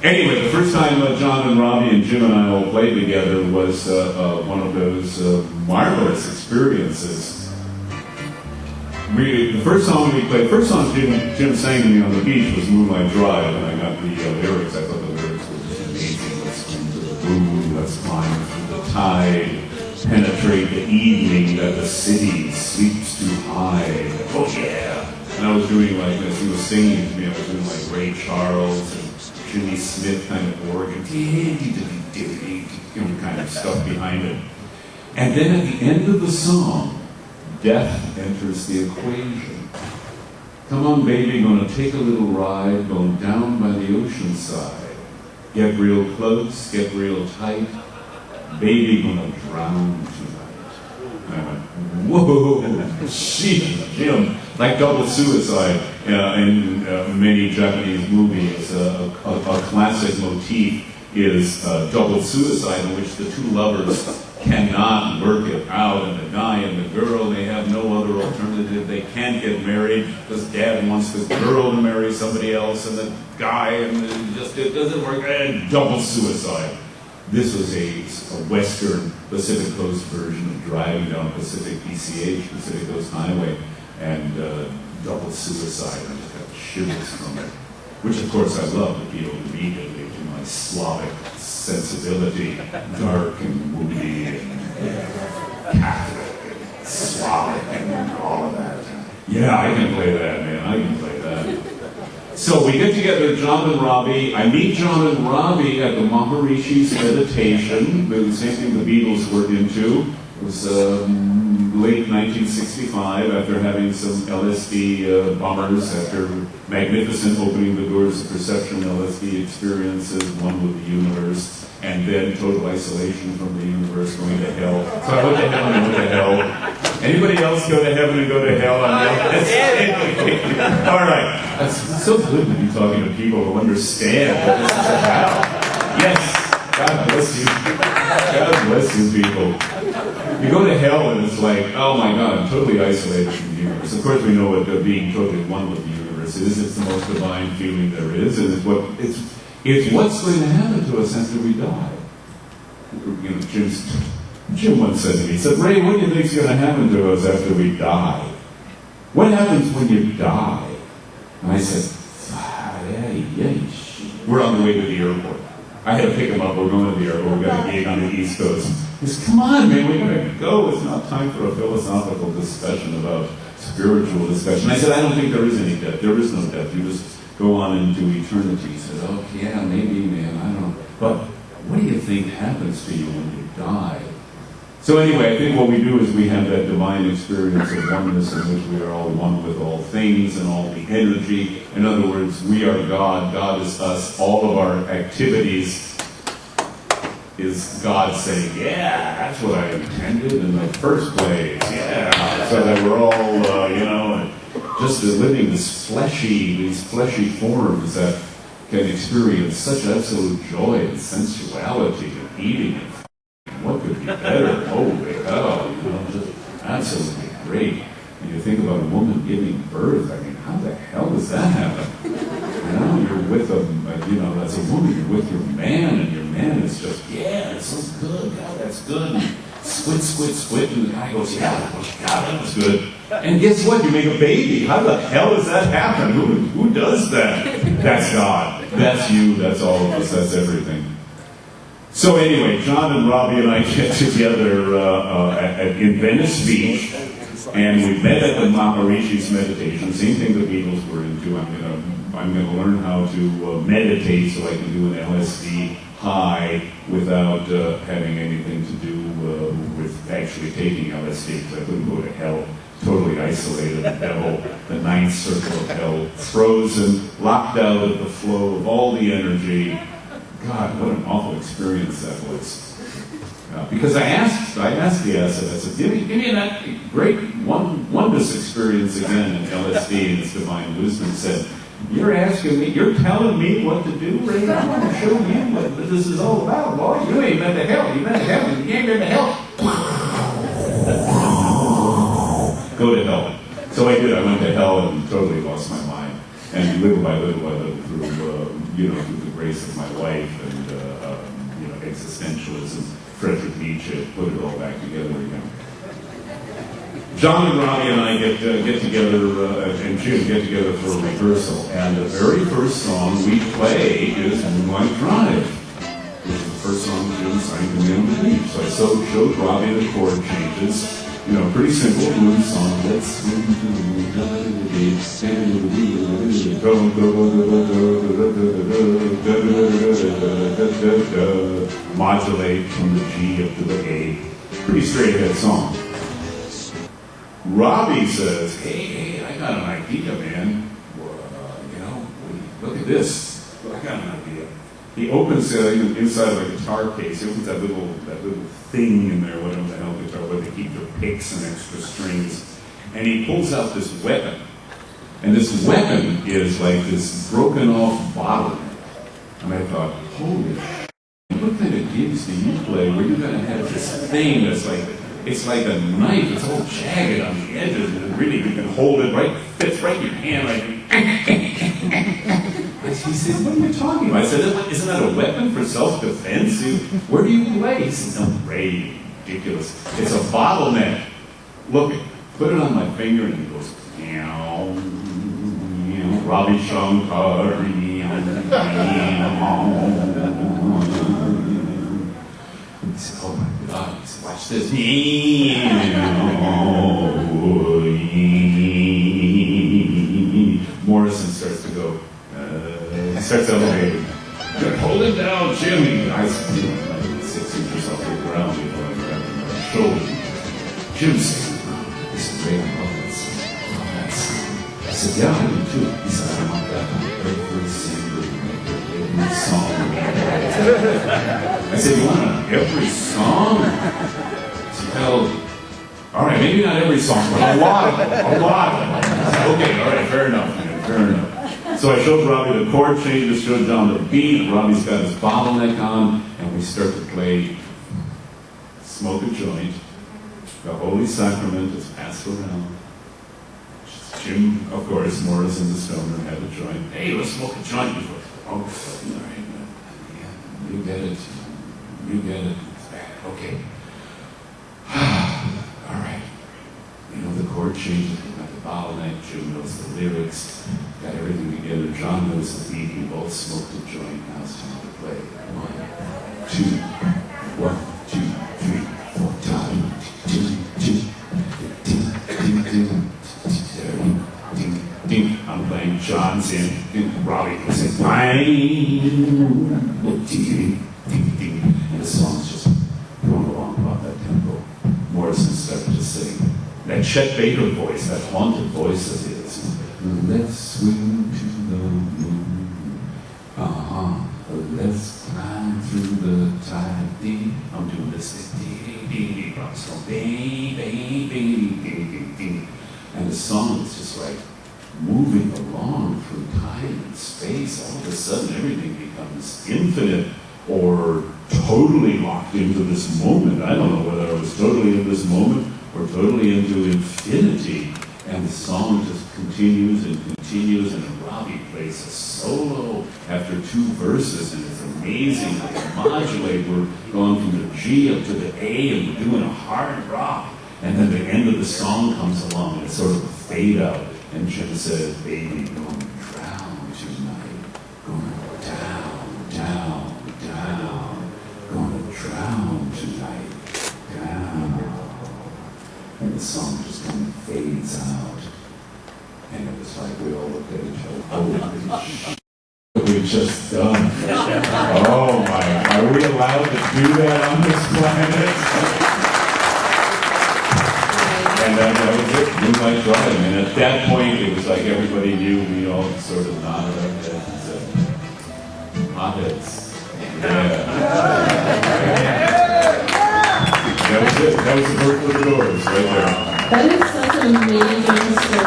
Anyway, the first time John and Robbie and Jim and I all played together was one of those marvelous experiences. The first song Jim sang to me on the beach was Moonlight Drive, and I got the lyrics. I thought the lyrics were just amazing. Let's swim to the moon, let's climb through the tide, penetrate the evening that the city sleeps too high. Oh yeah! And I was doing like this. He was singing to me. I was doing like Ray Charles and Jimmy Smith kind of organ, kind of stuff behind it. And then at the end of the song, death enters the equation. Come on, baby, gonna take a little ride, going down by the ocean side. Get real close, get real tight. Baby, gonna drown tonight. And I went, whoa, jeez, Jim. Like double suicide in many Japanese movies, a classic motif is double suicide, in which the two lovers cannot work it out, and the guy and the girl, they have no other alternative. They can't get married because dad wants the girl to marry somebody else, and the guy, and it doesn't work, and double suicide. This was a Western Pacific Coast version of driving down Pacific Coast Highway, and double suicide. I just got shivers from it, which of course I love to feel immediately to my Slavic sensibility, dark and moody and Catholic and Slavic and all of that. Yeah, I can play that, man. I can play that. So we get together, John and Robbie. I meet John and Robbie at the Maharishi's meditation, the same thing the Beatles were into. It was late 1965, after having some LSD bummers, after magnificent opening the doors of perception LSD experiences, one with the universe, and then total isolation from the universe, going to hell. So I went to heaven and went to hell. Anybody else go to heaven and go to hell? All right. It's so good to be talking to people who understand what this is about. Yes. God bless you. God bless you, people. You go to hell and it's like, oh my God, I'm totally isolated from the universe. Of course we know what being totally one with the universe is. It's the most divine feeling there is, and it's what's going to happen to us after we die. You know, Jim once said to me, he said, Ray, what do you think is going to happen to us after we die? What happens when you die? And I said, we're on the way to the airport. I had to pick him up. We're going to the airport. We've got a gig on the East Coast. He said, come on, man, we're going to go. It's not time for a philosophical discussion about spiritual discussion. I said, I don't think there is any death. There is no death. You just go on into eternity. He said, oh, yeah, maybe, man, I don't know. But what do you think happens to you when you die? So anyway, I think what we do is we have that divine experience of oneness in which we are all one with all things and all the energy. In other words, we are God, God is us. All of our activities is God saying, yeah, that's what I intended in the first place. Yeah, so that we're all, just living these fleshy forms that can experience such absolute joy and sensuality and eating and what could be better? Holy hell, just absolutely great. When you think about a woman giving birth, I mean, how the hell does that happen? You're with as a woman, you're with your man, and your man is just, yeah, this is good, God, that's good. And squid, and the guy goes, yeah, God, that was good. And guess what? You make a baby. How the hell does that happen? Who does that? That's God. That's you. That's all of us. That's everything. So anyway, John and Robbie and I get together in Venice Beach, and we met at the Maharishi's meditation. Same thing the Beatles were into. I'm going to learn how to meditate so I can do an LSD high without having anything to do with actually taking LSD, because I couldn't go to hell. Totally isolated, the devil, the ninth circle of hell, frozen, locked out of the flow of all the energy. God, what an awful experience that was. Because I asked the acid, I said, give me that great oneness experience again in LSD and its divine wisdom. Said, you're telling me what to do, Ray? I want to show you what this is all about, boy. You ain't been to hell. You've been to heaven. You ain't been to hell. Go to hell. So I did. I went to hell and totally lost my mind. And little by little through the embrace of my wife and existentialism, Friedrich Nietzsche, put it all back together again. John and Robbie and I get together, and Jim get together for a rehearsal, and the very first song we play is Moonlight Drive. It was the first song Jim sang to me on the beach. So I showed Robbie the chord changes. Pretty simple blues song. Let's swim to the modulate from the G up to the A. Pretty straight ahead song. Robbie says, hey, I got an idea, man. Look at this. I got an idea. He opens inside of a guitar case. He opens that little thing in there, whatever the hell guitar, where they keep their picks and extra strings, and he pulls out this weapon. And this weapon is like this broken off bottle. And I thought, holy shit, what kind of gigs do you play where you're gonna have this thing that's like, it's like a knife, it's all jagged on the edges, and really you can hold it right, fits right in your hand, like. He says, what are you talking about? I said, isn't that a weapon for self-defense? Where do you play? He says, no, Ray, ridiculous. It's a bottleneck. Look, put it on my finger, and he goes, meow, meow, Robbie Shankar, meow, meow. He said, oh my God, he said, watch this. Morrison starts to go, he starts elevating. Hold it down, Jim. I said, 6 inches off the ground before I grabbed him by the shoulder. Jim said, this is great, I love this. I said, yeah, I do too. He said, I want that on every single song. I said, you want it on every song? He said, well, all right, maybe not every song, but a lot of them. I said, okay, all right, fair enough, man, fair enough. So I showed Robbie the chord changes, showed John the beat. Robbie's got his bottleneck on, and we start to play Smoke a Joint. The Holy Sacrament is passed around. Jim, of course, Morrison, the stoner, had a joint. Hey, let's smoke a joint before. Oh, all right, yeah, you get it. You get it. Okay. All right. The chord changes. The bottleneck, Jim knows the lyrics, got everything together, John knows the beat, we both smoked a joint, now it's time to play. 1, 2, 1, 2, 3, 4, time. Ding, ding, ding, ding, ding, ding, ding. I'm playing John's in, Robbie was in, ding, ding, ding, and the song's just going along about that tempo. Morrison started to sing. That Chet Baker voice, that haunted voice of his. Let's swing to the moon. Let's climb through the tide. I'm doing this. And the song is just like moving along through time and space. All of a sudden, everything becomes infinite or totally locked into this moment. I don't know whether I was totally in this moment or totally into infinity, and the song just continues, and Robbie plays a solo after 2 verses, and it's amazing how they modulate. We're going from the G up to the A, and we're doing a hard rock, and then the end of the song comes along, and it's sort of a fade out, and Jim says, baby, gonna drown tonight, gonna down, down, down, gonna drown tonight, down. And the song just kind of fades out. And it was like we all looked at each other. Holy shit, we've just done. Oh my, are we allowed to do that on this planet? And that was it, Moonlight Drive. And at that point, it was like everybody knew, we all sort of nodded our heads and said, hotheads. Yeah. That was it. That was the birth of the Doors, right there. That is such an amazing story.